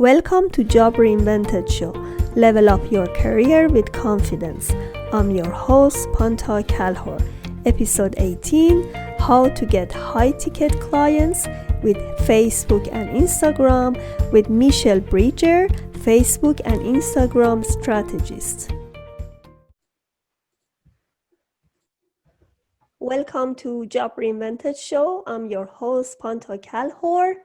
Welcome to Job Reinvented Show. Level up your career with confidence. I'm your host, Panta Kalhor. Episode 18, How to Get High-Ticket Clients with Facebook and Instagram with Michelle Bridger, Facebook and Instagram strategist. Welcome to Job Reinvented Show. I'm your host, Panta Kalhor.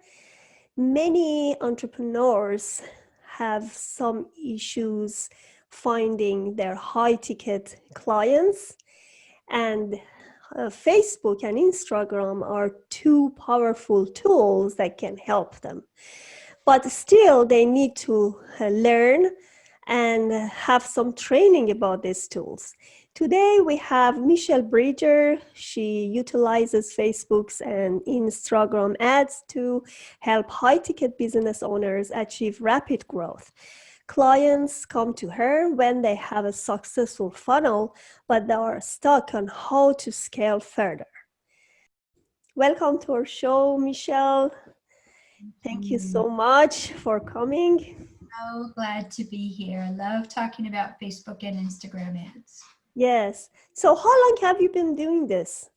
Many entrepreneurs have some issues finding their high-ticket clients, and Facebook and Instagram are two powerful tools that can help them. But still, they need to learn and have some training about these tools. Today, we have Michelle Bridger. She utilizes Facebook's and Instagram ads to help high-ticket business owners achieve rapid growth. Clients come to her when they have a successful funnel, but they are stuck on how to scale further. Welcome to our show, Michelle. Thank you so much for coming. So glad to be here. I love talking about Facebook and Instagram ads. Yes. So how long have you been doing this?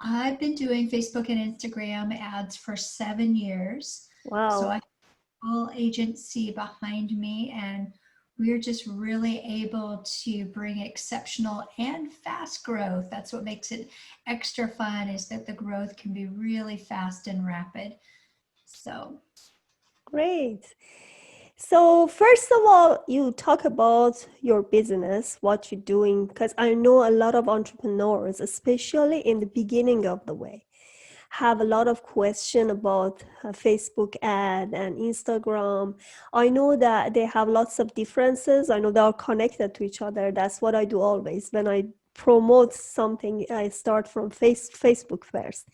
I've been doing Facebook and Instagram ads for 7 years. Wow. So I have a full agency behind me, and we're just really able to bring exceptional and fast growth. That's what makes it extra fun, is that the growth can be really fast and rapid. So great. So first of all, you talk about your business, what you're doing, because I know a lot of entrepreneurs, especially in the beginning of the way, have a lot of question about Facebook ad and Instagram. I know that they have lots of differences. I know they are connected to each other. That's what I do always. When I promote something, I start from Facebook first.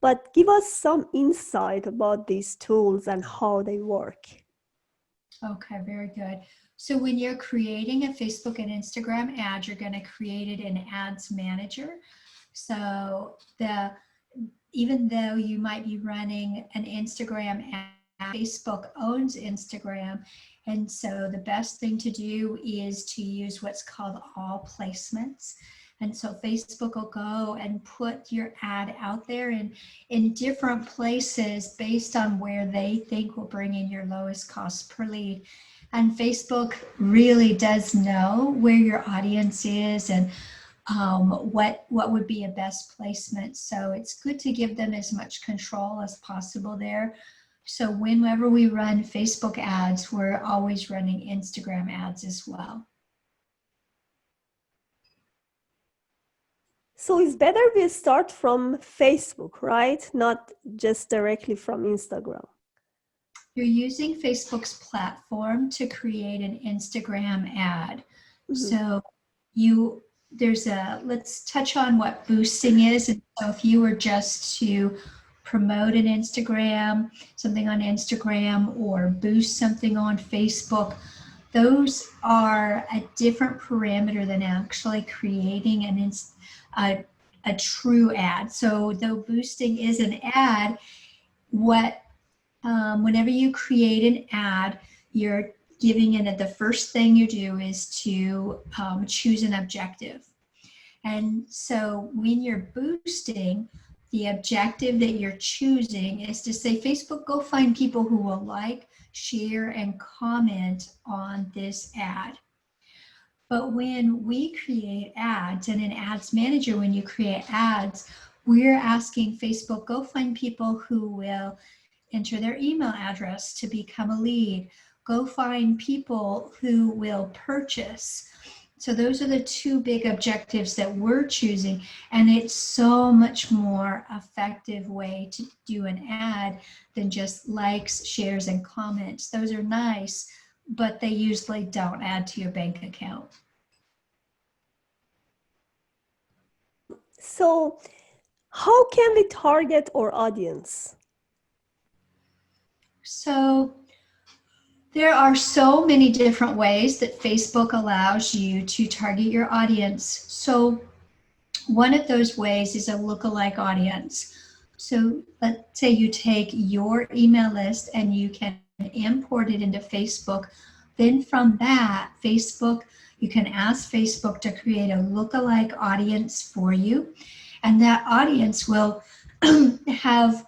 But give us some insight about these tools and how they work. okay, very good. So when you're creating a Facebook and Instagram ad, you're going to create it in Ads Manager. So even though you might be running an Instagram ad, Facebook owns Instagram. And so the best thing to do is to use what's called all placements. And so Facebook will go and put your ad out there in different places based on where they think will bring in your lowest cost per lead. And Facebook really does know where your audience is and what would be a best placement. So it's good to give them as much control as possible there. So whenever we run Facebook ads, we're always running Instagram ads as well. So it's better we start from Facebook, right? Not just directly from Instagram. You're using Facebook's platform to create an Instagram ad. Mm-hmm. So let's touch on what boosting is. And so if you were just to promote an Instagram, something on Instagram, or boost something on Facebook, those are a different parameter than actually creating a true ad. So though boosting is an ad, whenever you create an ad, you're giving it the first thing you do is to choose an objective. And so when you're boosting, the objective that you're choosing is to say, Facebook, go find people who will like, share, and comment on this ad. But when we create ads, and in Ads Manager, when you create ads, we're asking Facebook, go find people who will enter their email address to become a lead. Go find people who will purchase. So those are the two big objectives that we're choosing. And it's so much more effective way to do an ad than just likes, shares, and comments. Those are nice, but they usually don't add to your bank account. So how can we target our audience? So there are so many different ways that Facebook allows you to target your audience. So one of those ways is a lookalike audience. So let's say you take your email list and you can import it into Facebook. Then from that, Facebook, you can ask Facebook to create a lookalike audience for you. And that audience will have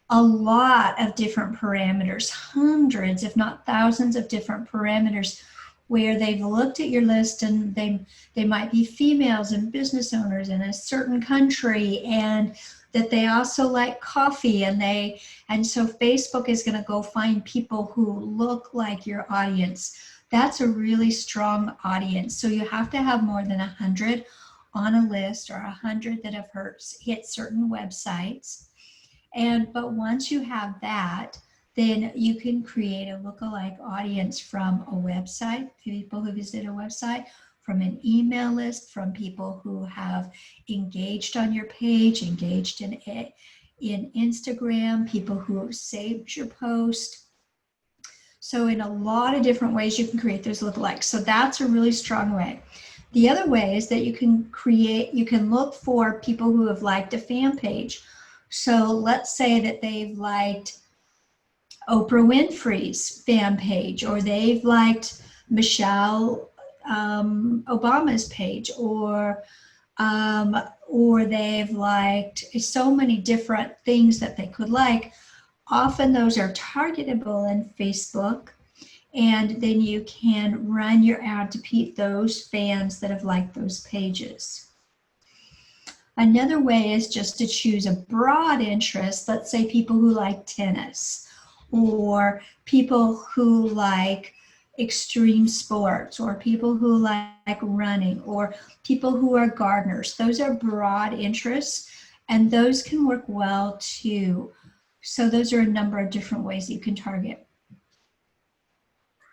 a lot of different parameters, hundreds, if not thousands of different parameters, where they've looked at your list, and they might be females and business owners in a certain country, and that they also like coffee, and so Facebook is going to go find people who look like your audience. That's a really strong audience. So you have to have more than 100 on a list, or 100 that have hit certain websites. But once you have that, then you can create a lookalike audience from a website, people who visit a website, from an email list, from people who have engaged on your page, engaged in Instagram, people who have saved your post. So in a lot of different ways you can create those lookalikes. So that's a really strong way. The other way is that you can look for people who have liked a fan page. So let's say that they've liked Oprah Winfrey's fan page, or they've liked Michelle Obama's page, or they've liked so many different things that they could like. Often those are targetable in Facebook, and then you can run your ad to those fans that have liked those pages. Another way is just to choose a broad interest. Let's say people who like tennis, or people who like extreme sports, or people who like running, or people who are gardeners. Those are broad interests, and those can work well too. So those are a number of different ways you can target.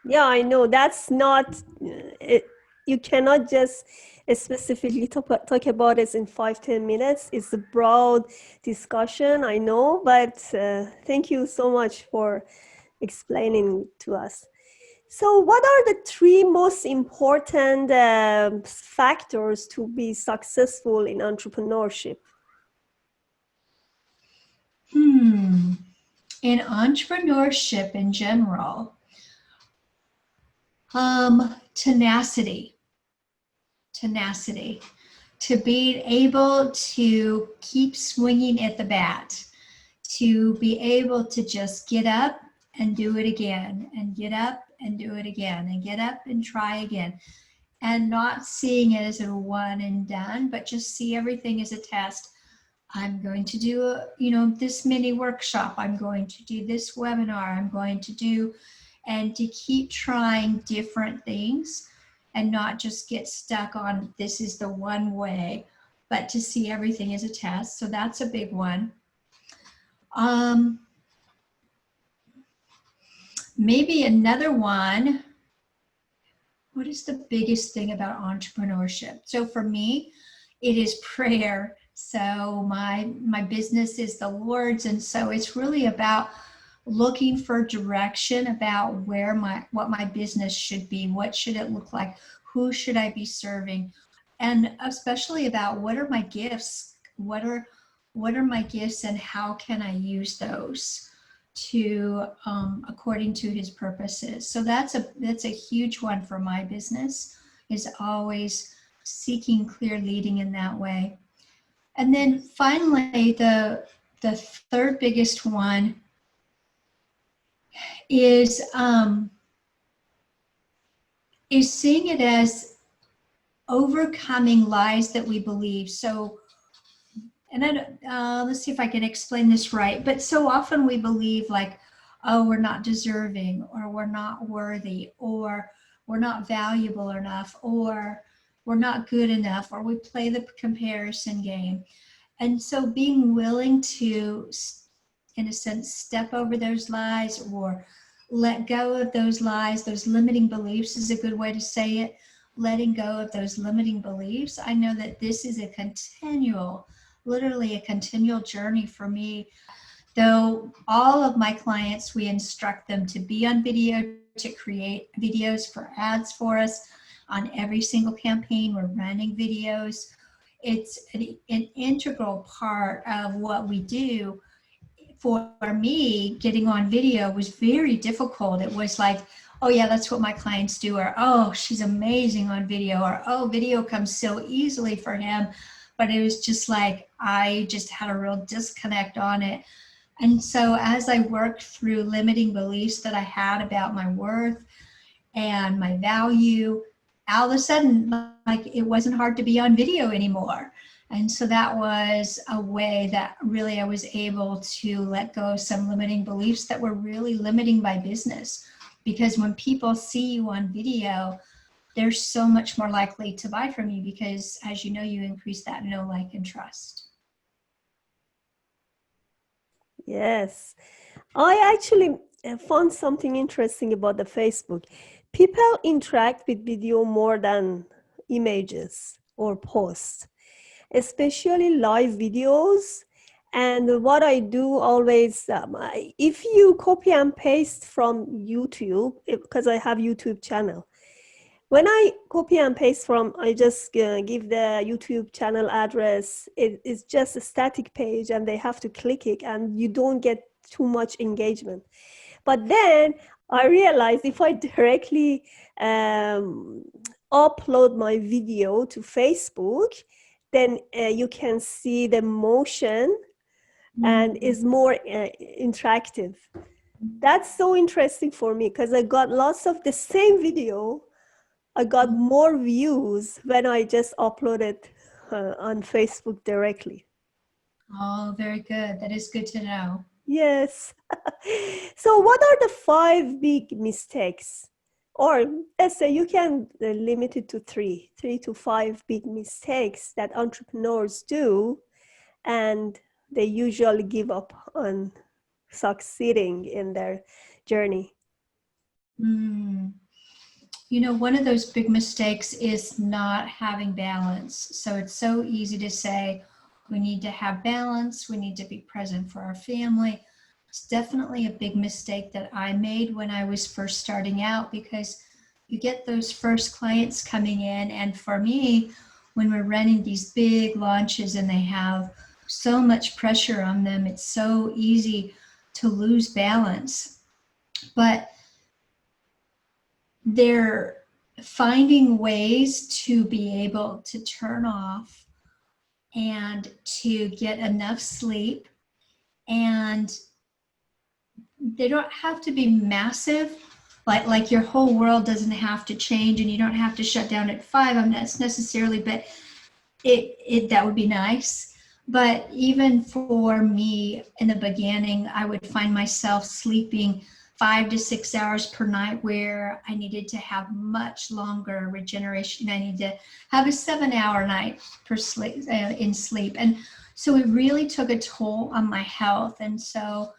Yeah, I know that's not it. You cannot just specifically talk about it in 5-10 minutes. It's a broad discussion, I know, but thank you so much for explaining to us. So what are the 3 most important factors to be successful in entrepreneurship? In entrepreneurship in general, tenacity, to be able to keep swinging at the bat, to be able to just get up and do it again, and get up and do it again, and get up and try again, and not seeing it as a one and done, but just see everything as a test. I'm going to do this mini workshop, I'm going to do this webinar, I'm going to do, and to keep trying different things and not just get stuck on this is the one way, but to see everything as a test. So that's a big one. Maybe another one, what is the biggest thing about entrepreneurship? So for me, it is prayer. So my business is the Lord's, and so it's really about looking for direction about what my business should be, what should it look like, who should I be serving, and especially about what are my gifts, what are my gifts, and how can I use those to according to His purposes. So that's a huge one for my business, is always seeking clear leading in that way. And then finally, the third biggest one is seeing it as overcoming lies that we believe. So, and let's see if I can explain this right. But so often we believe like, oh, we're not deserving, or we're not worthy, or we're not valuable enough, or we're not good enough, or we play the comparison game. And so being willing to, in a sense, step over those lies, or let go of those lies, those limiting beliefs is a good way to say it. Letting go of those limiting beliefs. I know that this is literally a continual journey for me. Though all of my clients, we instruct them to be on video, to create videos for ads for us. On every single campaign, we're running videos. It's an integral part of what we do for me, getting on video was very difficult. It was like, oh yeah, that's what my clients do, or oh, she's amazing on video, or oh, video comes so easily for him. But it was just like, I just had a real disconnect on it. And so as I worked through limiting beliefs that I had about my worth and my value, all of a sudden, like, it wasn't hard to be on video anymore. And so that was a way that really I was able to let go of some limiting beliefs that were really limiting my business. Because when people see you on video, they're so much more likely to buy from you because, as you know, you increase that know, like, and trust. Yes. I actually found something interesting about the Facebook. People interact with video more than images or posts, especially live videos. And what I do always, if you copy and paste from YouTube, because I have YouTube channel, when I copy and paste from, I just give the YouTube channel address. It's just a static page and they have to click it and you don't get too much engagement. But then I realized if I directly upload my video to Facebook, then you can see the motion and is more interactive. That's so interesting for me because I got lots of the same video. I got more views when I just uploaded on Facebook directly. Oh, very good. That is good to know. Yes. So what are the 5 big mistakes? Or let's say you can limit it to 3 to 5 big mistakes that entrepreneurs do, and they usually give up on succeeding in their journey. You know, one of those big mistakes is not having balance. So it's so easy to say, we need to have balance, we need to be present for our family. It's definitely a big mistake that I made when I was first starting out, because you get those first clients coming in. And for me, when we're running these big launches and they have so much pressure on them, it's so easy to lose balance. But they're finding ways to be able to turn off and to get enough sleep. And they don't have to be massive, like your whole world doesn't have to change and you don't have to shut down at 5. I'm not necessarily, but it that would be nice. But even for me in the beginning, I would find myself sleeping 5 to 6 hours per night, where I needed to have much longer regeneration. I need to have a 7-hour night per sleep, in sleep. And so it really took a toll on my health. And so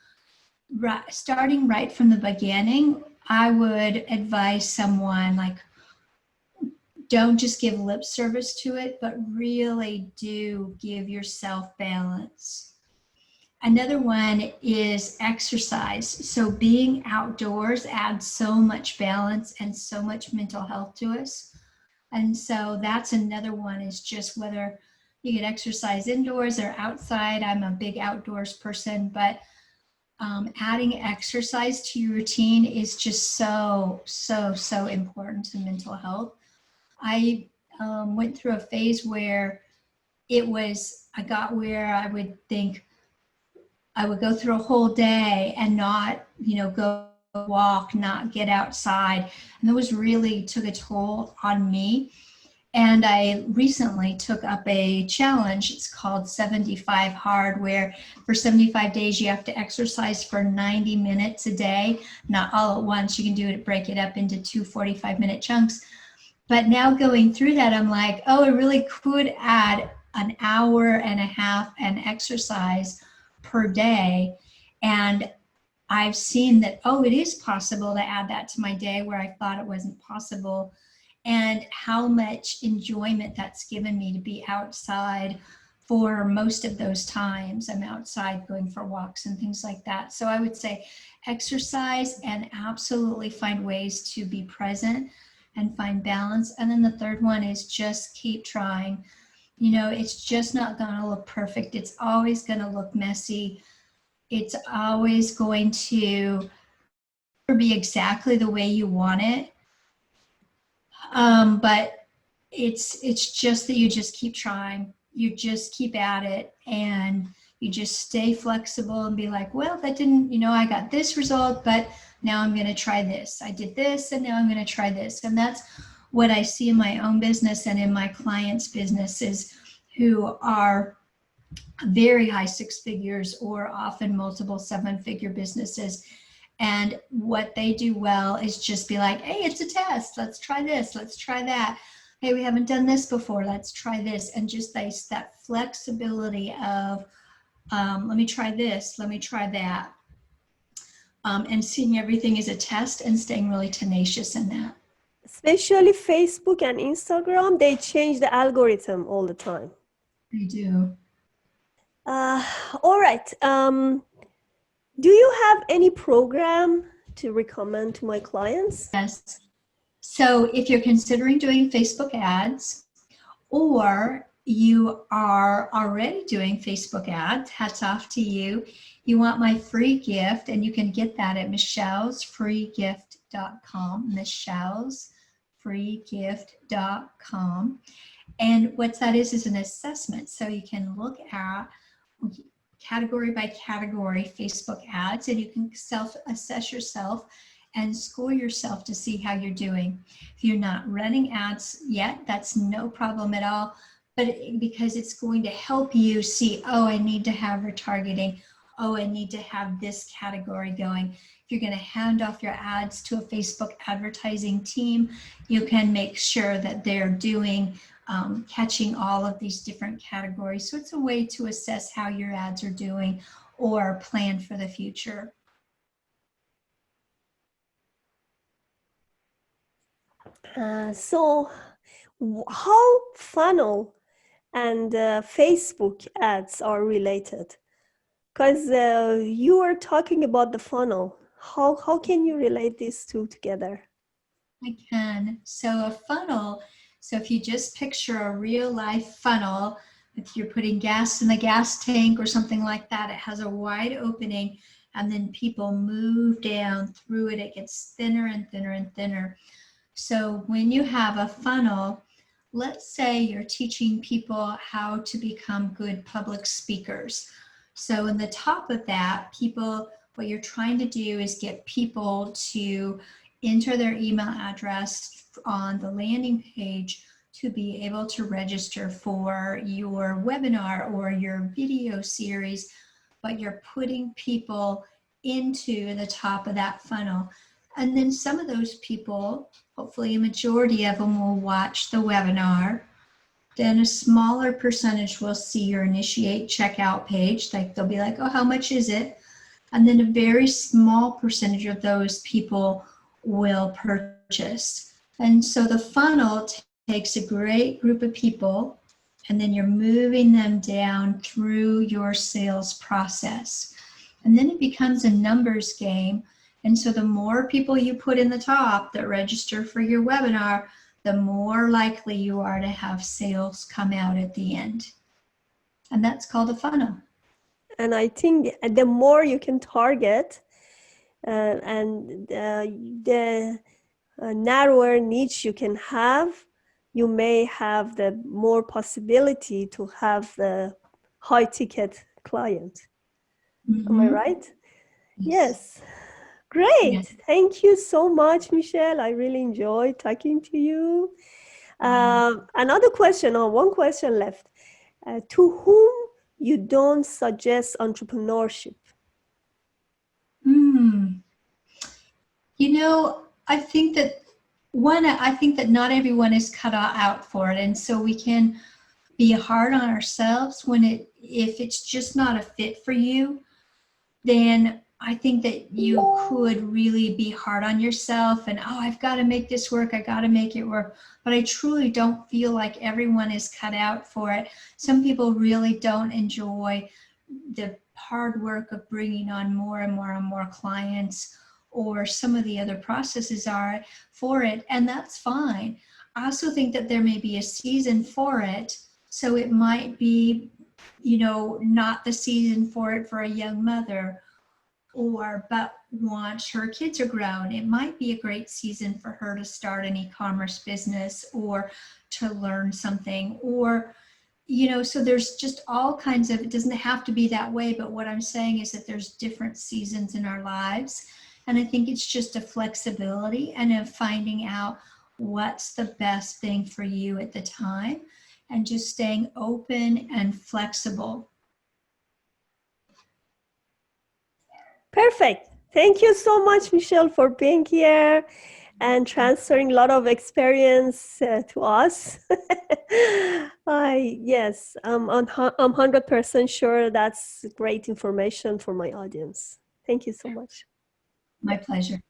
starting right from the beginning, I would advise someone, like, don't just give lip service to it, but really do give yourself balance. Another one is exercise. So being outdoors adds so much balance and so much mental health to us. And so that's another one, is just whether you get exercise indoors or outside. I'm a big outdoors person, but adding exercise to your routine is just so important to mental health. I went through a phase where I got where I would think I would go through a whole day and not, go walk, not get outside. And those really took a toll on me. And I recently took up a challenge. It's called 75 Hard, where for 75 days you have to exercise for 90 minutes a day, not all at once. You can do it, break it up into 2 45-minute chunks. But now going through that, I'm like, oh, I really could add an hour and a half an exercise per day. And I've seen that, oh, it is possible to add that to my day where I thought it wasn't possible, and how much enjoyment that's given me to be outside for most of those times. I'm outside going for walks and things like that. So I would say exercise, and absolutely find ways to be present and find balance. And then the third one is just keep trying. It's just not going to look perfect. It's always going to look messy. It's always going to be exactly the way you want it. But it's just that you just keep trying, you just keep at it, and you just stay flexible and be like, well, that didn't, I got this result, but now I'm going to try this. I did this, and now I'm going to try this. And that's what I see in my own business and in my clients' businesses who are very high six figures or often multiple seven-figure businesses. And what they do well is just be like, hey, it's a test. Let's try this. Let's try that. Hey, we haven't done this before. Let's try this. And just that flexibility of, let me try this. Let me try that. And seeing everything as a test and staying really tenacious in that. Especially Facebook and Instagram, they change the algorithm all the time. They do. All right. Do you have any program to recommend to my clients? Yes. So if you're considering doing Facebook ads, or you are already doing Facebook ads, hats off to you. You want my free gift, and you can get that at michellesfreegift.com, michellesfreegift.com. And what that is an assessment. So you can look at category by category Facebook ads, and you can self-assess yourself and score yourself to see how you're doing. If you're not running ads yet, that's no problem at all, but because it's going to help you see, oh, I need to have retargeting. Oh, I need to have this category going. If you're going to hand off your ads to a Facebook advertising team, you can make sure that they're doing catching all of these different categories. So it's a way to assess how your ads are doing or plan for the future. So how funnel and Facebook ads are related? Because you were talking about the funnel. How can you relate these two together? I can. So a funnel, so if you just picture a real life funnel, if you're putting gas in the gas tank or something like that, it has a wide opening, and then people move down through it. It gets thinner and thinner and thinner. So when you have a funnel, let's say you're teaching people how to become good public speakers. So in the top of that, what you're trying to do is get people to enter their email address on the landing page to be able to register for your webinar or your video series, but you're putting people into the top of that funnel. And then some of those people, hopefully a majority of them, will watch the webinar. Then a smaller percentage will see your initiate checkout page. Like they'll be like, oh, how much is it? And then a very small percentage of those people will purchase. And so the funnel takes a great group of people, and then you're moving them down through your sales process. And then it becomes a numbers game. And so the more people you put in the top that register for your webinar, the more likely you are to have sales come out at the end. And that's called a funnel. And I think the more you can target and the narrower niche you can have, you may have the more possibility to have the high ticket client. Am I right? Yes. Great. Yes. Thank you so much, Michelle. I really enjoyed talking to you. Another question, or one question left. To whom you don't suggest entrepreneurship? I think that not everyone is cut out for it. And so we can be hard on ourselves if it's just not a fit for you, then I think that you could really be hard on yourself and, oh, I've got to make this work. I got to make it work. But I truly don't feel like everyone is cut out for it. Some people really don't enjoy the hard work of bringing on more and more and more clients, or some of the other processes are for it. And that's fine. I also think that there may be a season for it. So it might be not the season for it for a young mother, or but once her kids are grown, it might be a great season for her to start an e-commerce business or to learn something, or so there's just all kinds of, it doesn't have to be that way, but what I'm saying is that there's different seasons in our lives. And I think it's just a flexibility and of finding out what's the best thing for you at the time and just staying open and flexible. Perfect. Thank you so much, Michelle, for being here and transferring a lot of experience to us. Yes, I'm 100% sure that's great information for my audience. Thank you so much. My pleasure.